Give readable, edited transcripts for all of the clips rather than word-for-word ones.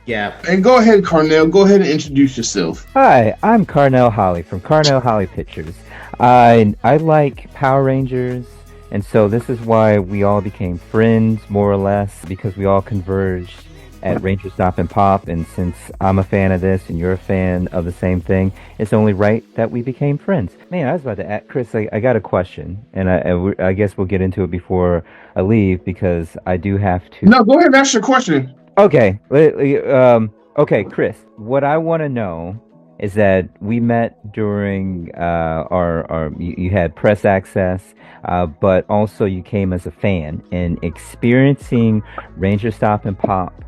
Yeah. And go ahead, Carnell. Go ahead and introduce yourself. Hi, I'm Carnell Holley from Carnell Holley Pictures. I like Power Rangers, and so this is why we all became friends, more or less, because we all converged at Ranger Stop and Pop. And since I'm a fan of this and you're a fan of the same thing, it's only right that we became friends. Man, I was about to ask Chris. I got a question, and I guess we'll get into it before I leave because I do have to. No, go ahead and ask your question. Okay. Okay, Chris. What I want to know is that we met during our you had press access, but also you came as a fan and experiencing Ranger Stop and Pop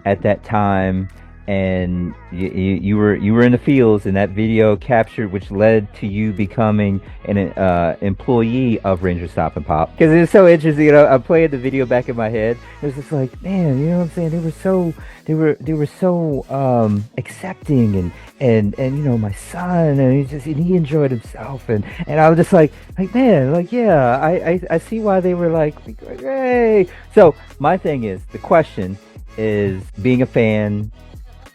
at that time, and you were in the fields, and that video captured, which led to you becoming an employee of Ranger Stop and Pop. Because it was so interesting, I played the video back in my head. It was just like, man, you know what I'm saying? They were so accepting, and my son, and he enjoyed himself, and I was just like man, like, yeah, I see why they were like, hey. So my thing is, the question is, being a fan,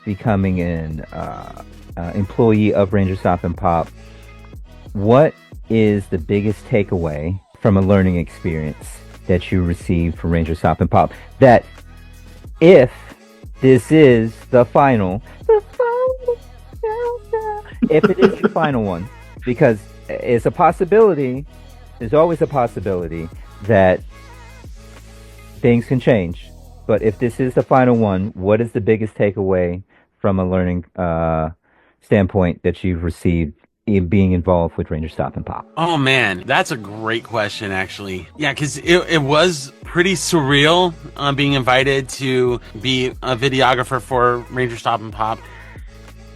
becoming an employee of Ranger Stop and Pop, what is the biggest takeaway from a learning experience that you received from Ranger Stop and Pop? That if this is the final, if it is the final one, because it's a possibility, there's always a possibility that things can change. But if this is the final one, what is the biggest takeaway from a learning standpoint that you've received in being involved with Ranger Stop and Pop? Oh man, that's a great question, actually. Yeah, because it was pretty surreal being invited to be a videographer for Ranger Stop and Pop.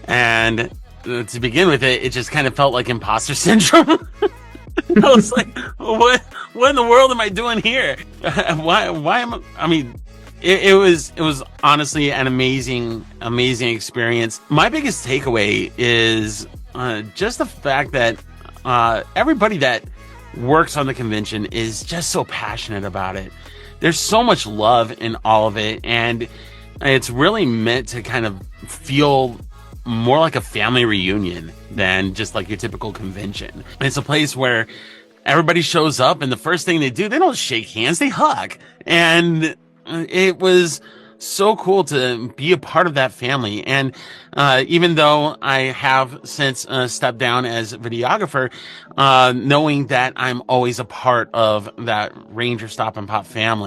And to begin with, it just kind of felt like imposter syndrome. I was like, what in the world am I doing here? Why am I mean, it was honestly an amazing experience. My biggest takeaway is just the fact that everybody that works on the convention is just so passionate about it. There's so much love in all of it, and it's really meant to kind of feel more like a family reunion than just like your typical convention. It's a place where everybody shows up, and the first thing they do, they don't shake hands, they hug. And it was so cool to be a part of that family. And even though I have since stepped down as a videographer, knowing that I'm always a part of that Ranger Stop and Pop family.